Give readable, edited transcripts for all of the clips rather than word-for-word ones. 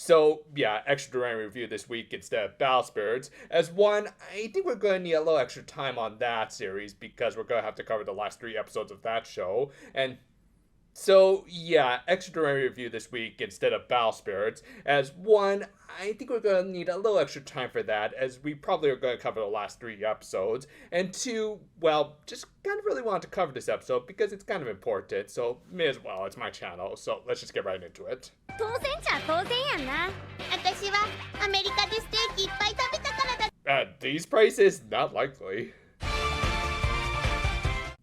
So, yeah, extra Doremi review this week instead of Bowspirits. As one, I think we're going to need a little extra time on that series because we're going to have to cover the last 3 episodes of that show. And so, yeah, extra review this week instead of Bowspirits. As one, I think we're going to need a little extra time for that, as we probably are going to cover the last 3 episodes. And two, well, just kind of really wanted to cover this episode because it's kind of important, so may as well, it's my channel, so let's just get right into it. 当然じゃ当然やんな。私はアメリカでステーキいっぱい食べたからだ。At these prices, not likely.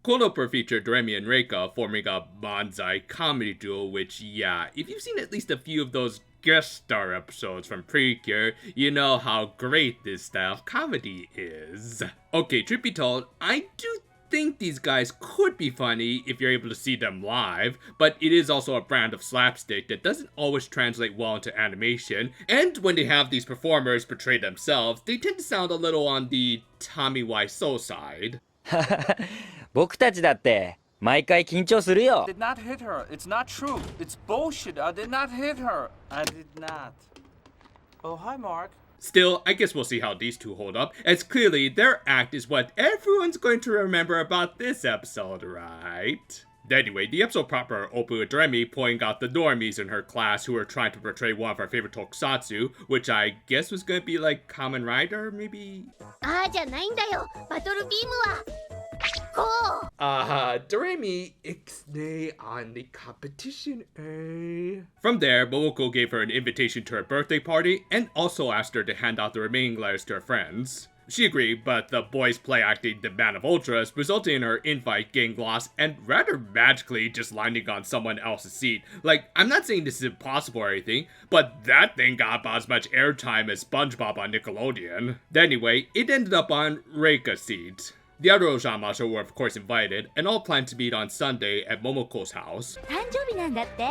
Cold Opener featured Doremi and Reika forming a Banzai comedy duo, which, yeah, if you've seen at least a few of those guest star episodes from Precure, you know how great this style of comedy is. Okay, truth be told, I do think these guys could be funny if you're able to see them live, but it is also a brand of slapstick that doesn't always translate well into animation, and when they have these performers portray themselves, they tend to sound a little on the Tommy Wiseau side. 僕たちだって毎回緊張するよ。 I did not hit her. It's not true. It's bullshit. I did not hit her. I did not. Oh, hi, Mark. Still, I guess we'll see how these two hold up, as clearly their act is what everyone's going to remember about this episode, right? Anyway, the episode proper opened with Doremi pointing out the normies in her class who were trying to portray one of our favorite tokusatsu, which I guess was going to be like Kamen Rider, maybe? ああじゃないんだよ。バトルビームは。こう。Doremi ixnay on the competition, eh? From there, Momoko gave her an invitation to her birthday party and also asked her to hand out the remaining letters to her friends. She agreed, but the boys play acting the Man of Ultras, resulting in her invite getting lost and rather magically just landing on someone else's seat. Like, I'm not saying this is impossible or anything, but that thing got about as much airtime as SpongeBob on Nickelodeon. Anyway, it ended up on Reika's seat. The other Ojamajo were of course invited, and all planned to meet on Sunday at Momoko's house. 誕生日なんだって。え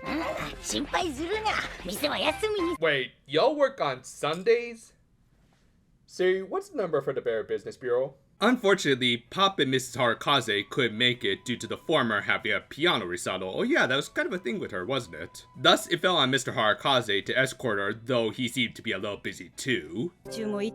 え。心配するな。店は休みに。 Wait, y'all work on Sundays? Siri, what's the number for the Bear Business Bureau? Unfortunately, Pop and Mrs. Harakaze couldn't make it due to the former having a piano recital. Oh yeah, that was kind of a thing with her, wasn't it? Thus, it fell on Mr. Harakaze to escort her, though he seemed to be a little busy too. Dude, why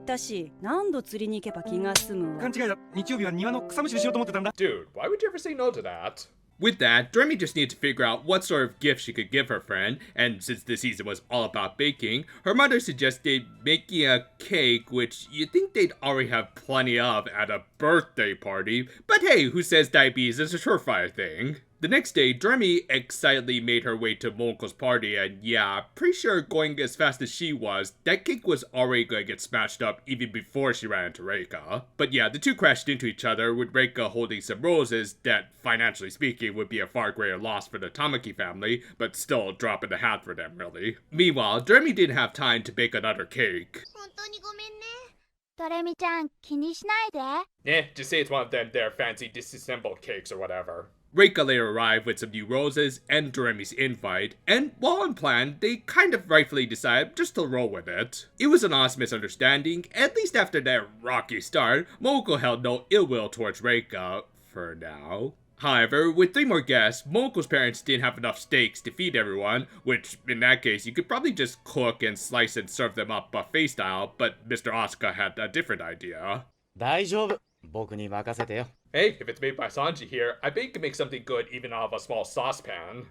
would you ever say no to that? With that, Doremi just needed to figure out what sort of gift she could give her friend, and since this season was all about baking, her mother suggested making a cake, which you'd think they'd already have plenty of at a birthday party, but hey, who says diabetes is a surefire thing? The next day, Doremi excitedly made her way to Momoko's party, and yeah, pretty sure going as fast as she was, that cake was already going to get smashed up even before she ran into Reika. But yeah, the two crashed into each other, with Reika holding some roses that, financially speaking, would be a far greater loss for the Tamaki family, but still a drop in the hat for them, really. Meanwhile, Doremi didn't have time to bake another cake. 本当にごめんね。ドレミちゃん気にしないで。 Just say it's one of them their fancy disassembled cakes or whatever. Reika later arrived with some new roses and Doremi's invite, and while unplanned, they kind of rightfully decided just to roll with it. It was an honest misunderstanding, at least after that rocky start, Momoko held no ill will towards Reika, for now. However, with 3 more guests, Momoko's parents didn't have enough steaks to feed everyone, which, in that case, you could probably just cook and slice and serve them up buffet style, but Mr. Asuka had a different idea. 大丈夫。僕に任せてよ。 Hey, if it's made by Sanji here, I bet you can make something good even out of a small saucepan.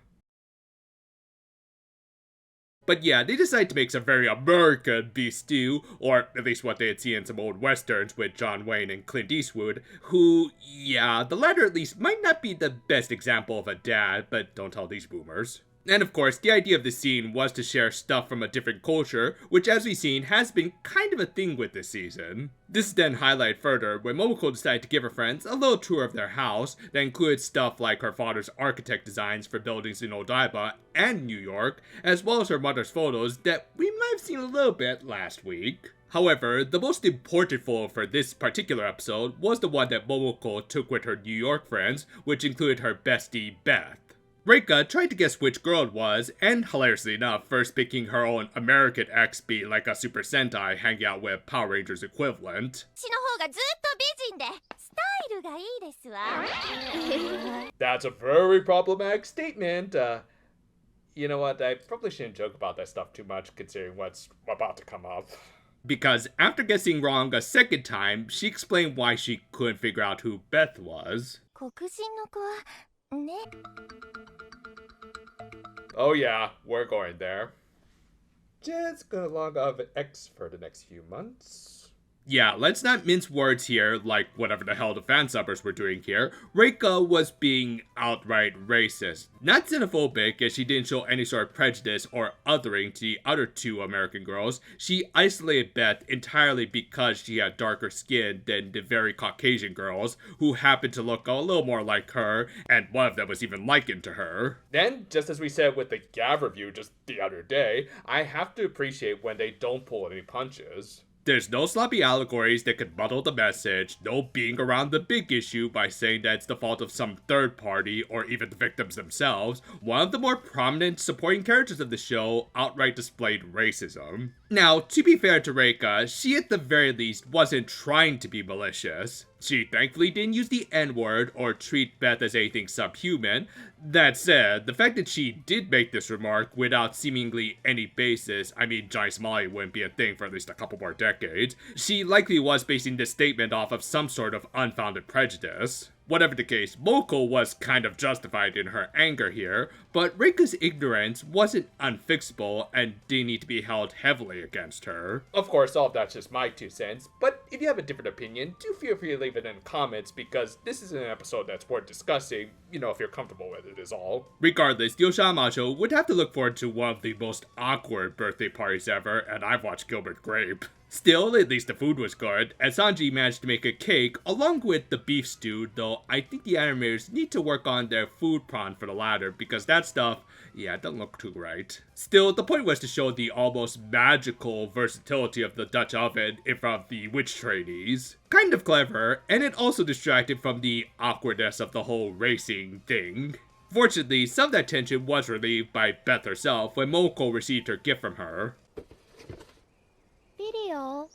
But yeah, they decided to make some very American beef stew, or at least what they had seen in some old westerns with John Wayne and Clint Eastwood, who, yeah, the latter at least might not be the best example of a dad, but don't tell these boomers. And of course, the idea of the scene was to share stuff from a different culture, which as we've seen has been kind of a thing with this season. This is then highlighted further when Momoko decided to give her friends a little tour of their house that included stuff like her father's architect designs for buildings in Odaiba and New York, as well as her mother's photos that we might have seen a little bit last week. However, the most important photo for this particular episode was the one that Momoko took with her New York friends, which included her bestie Beth. Reika tried to guess which girl it was, and hilariously enough, first picking her own American ex being like a Super Sentai hanging out with Power Rangers equivalent. 私の方がずっと美人でスタイルがいいですわ。 That's a very problematic statement. You know what, I probably shouldn't joke about that stuff too much considering what's about to come up. Because after guessing wrong a second time, she explained why she couldn't figure out who Beth was. 黒人の子はね Oh yeah, we're going there. Just gonna log off X for the next few months. Yeah, let's not mince words here, like whatever the hell the fan subbers were doing here. Reika was being outright racist. Not xenophobic, as she didn't show any sort of prejudice or othering to the other two American girls. She isolated Beth entirely because she had darker skin than the very Caucasian girls, who happened to look a little more like her, and one of them was even likened to her. Then, just as we said with the Gav review just the other day, I have to appreciate when they don't pull any punches. There's no sloppy allegories that could muddle the message, no being around the big issue by saying that it's the fault of some third party or even the victims themselves. One of the more prominent supporting characters of the show outright displayed racism. Now, to be fair to Reika, she at the very least wasn't trying to be malicious. She thankfully didn't use the N-word or treat Beth as anything subhuman. That said, the fact that she did make this remark without seemingly any basis, I mean, Johnny Somali wouldn't be a thing for at least a couple more decades, she likely was basing this statement off of some sort of unfounded prejudice. Whatever the case, Momoko was kind of justified in her anger here, but Reika's ignorance wasn't unfixable and didn't need to be held heavily against her. Of course, all of that's just my 2 cents, but if you have a different opinion, do feel free to leave it in the comments because this is an episode that's worth discussing, you know, if you're comfortable with it is all. Regardless, the Ojamajo would have to look forward to one of the most awkward birthday parties ever, and I've watched Gilbert Grape. Still, at least the food was good, and Sanji managed to make a cake along with the beef stew, though I think the animators need to work on their food prawn for the latter, because that stuff, yeah, it doesn't look too right. Still, the point was to show the almost magical versatility of the Dutch oven in front of the witch trainees. Kind of clever, and it also distracted from the awkwardness of the whole racing thing. Fortunately, some of that tension was relieved by Beth herself when Momoko received her gift from her. ビデオレ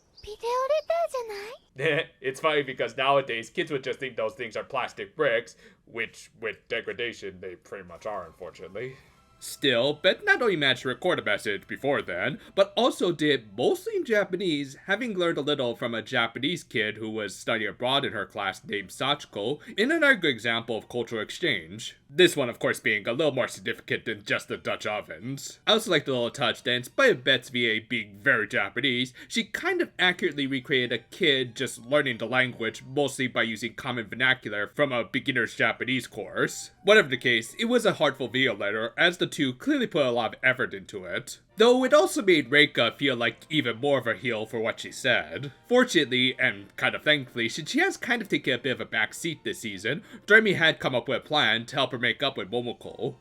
ターじゃない It's funny because nowadays kids would just think those things are plastic bricks, which with degradation they pretty much are, unfortunately. Still, Beth not only managed to record a message before then, but also did mostly in Japanese, having learned a little from a Japanese kid who was studying abroad in her class named Sachiko, in another good example of cultural exchange. This one, of course, being a little more significant than just the Dutch ovens. I also like the little touch that in spite of Beth's VA being very Japanese, she kind of accurately recreated a kid just learning the language mostly by using common vernacular from a beginner's Japanese course. Whatever the case, it was a heartfelt video letter, as the two clearly put a lot of effort into it. Though it also made Reika feel like even more of a heel for what she said. Fortunately, and kind of thankfully, since she has kind of taken a bit of a back seat this season, Doremi had come up with a plan to help her make up with Momoko.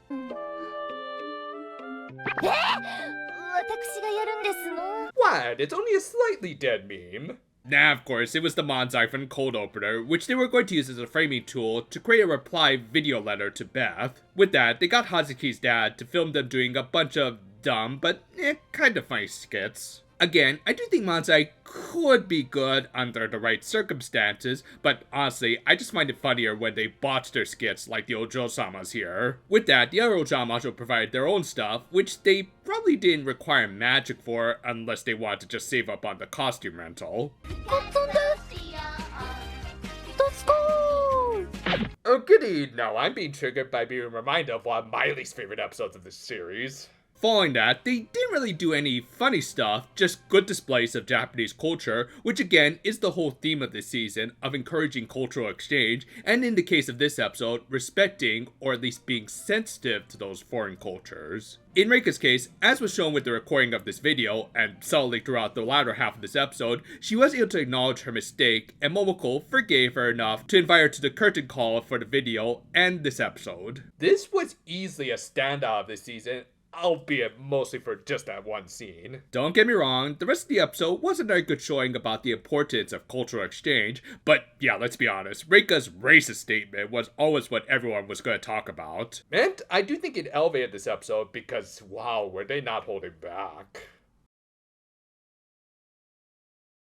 私がやるんですの What? It's only a slightly dead meme. Nah, of course, it was the Monzai from Cold Opener, which they were going to use as a framing tool to create a reply video letter to Beth. With that, they got Hazuki's dad to film them doing a bunch of dumb, but kind of funny skits. Again, I do think Monzai could be good under the right circumstances, but honestly, I just find it funnier when they botch their skits like the Ojo-samas here. With that, the other Ojamajo provided their own stuff, which they probably didn't require magic for unless they wanted to just save up on the costume rental. Oh goody, no, I'm being triggered by being reminded of one of my least favorite episodes of this series. Following that, they didn't really do any funny stuff, just good displays of Japanese culture, which again is the whole theme of this season of encouraging cultural exchange, and in the case of this episode, respecting or at least being sensitive to those foreign cultures. In Reika's case, as was shown with the recording of this video, and subtly throughout the latter half of this episode, she was able to acknowledge her mistake, and Momoko forgave her enough to invite her to the curtain call for the video and this episode. This was easily a standout of this season, albeit mostly for just that one scene. Don't get me wrong, the rest of the episode wasn't very good showing about the importance of cultural exchange, but yeah, let's be honest, Reika's racist statement was always what everyone was going to talk about. And I do think it elevated this episode because, wow, were they not holding back.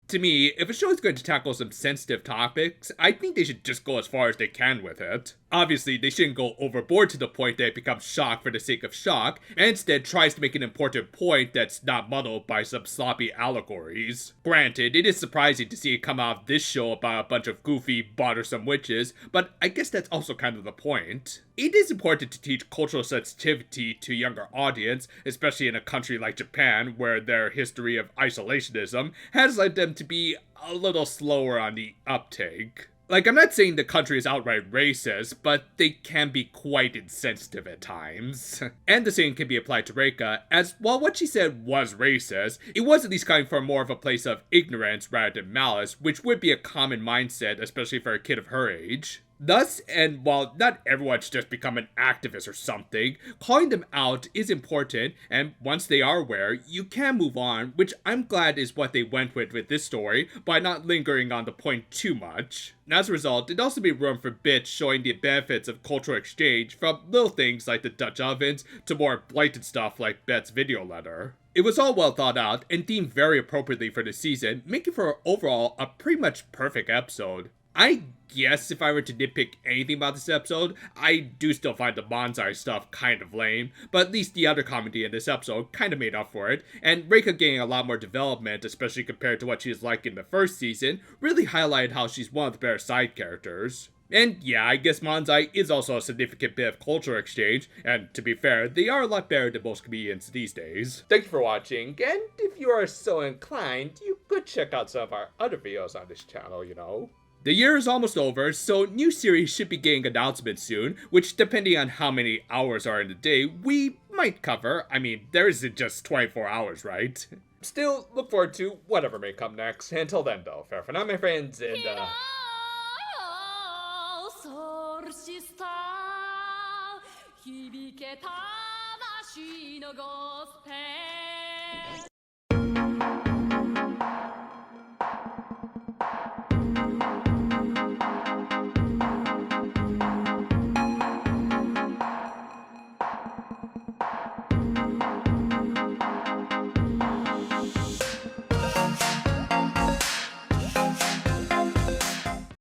To me, if a show is going to tackle some sensitive topics, I think they should just go as far as they can with it. Obviously, they shouldn't go overboard to the point that it becomes shock for the sake of shock, and instead tries to make an important point that's not muddled by some sloppy allegories. Granted, it is surprising to see it come out of this show about a bunch of goofy, bothersome witches, but I guess that's also kind of the point. It is important to teach cultural sensitivity to younger audience, especially in a country like Japan, where their history of isolationism has led them to be a little slower on the uptake. Like, I'm not saying the country is outright racist, but they can be quite insensitive at times. And the same can be applied to Reika, as while what she said was racist, it was at least coming from more of a place of ignorance rather than malice, which would be a common mindset, especially for a kid of her age. Thus, and while not everyone should just become an activist or something, calling them out is important, and once they are aware, you can move on, which I'm glad is what they went with this story, by not lingering on the point too much. And as a result, it also made room for bits showing the benefits of cultural exchange, from little things like the Dutch ovens to more blatant stuff like Bet's video letter. It was all well thought out and themed very appropriately for the season, making for overall a pretty much perfect episode. I guess if I were to nitpick anything about this episode, I do still find the bonsai stuff kind of lame, but at least the other comedy in this episode kind of made up for it, and Reika getting a lot more development, especially compared to what she was like in the first season, really highlighted how she's one of the better side characters. And yeah, I guess Manzai is also a significant bit of cultural exchange, and to be fair, they are a lot better than most comedians these days. Thank you for watching, and if you are so inclined, you could check out some of our other videos on this channel, you know. The year is almost over, so new series should be getting announcements soon, which depending on how many hours are in the day, we might cover. I mean, there isn't just 24 hours, right? Still, look forward to whatever may come next. Until then, though, fair for now, my friends, and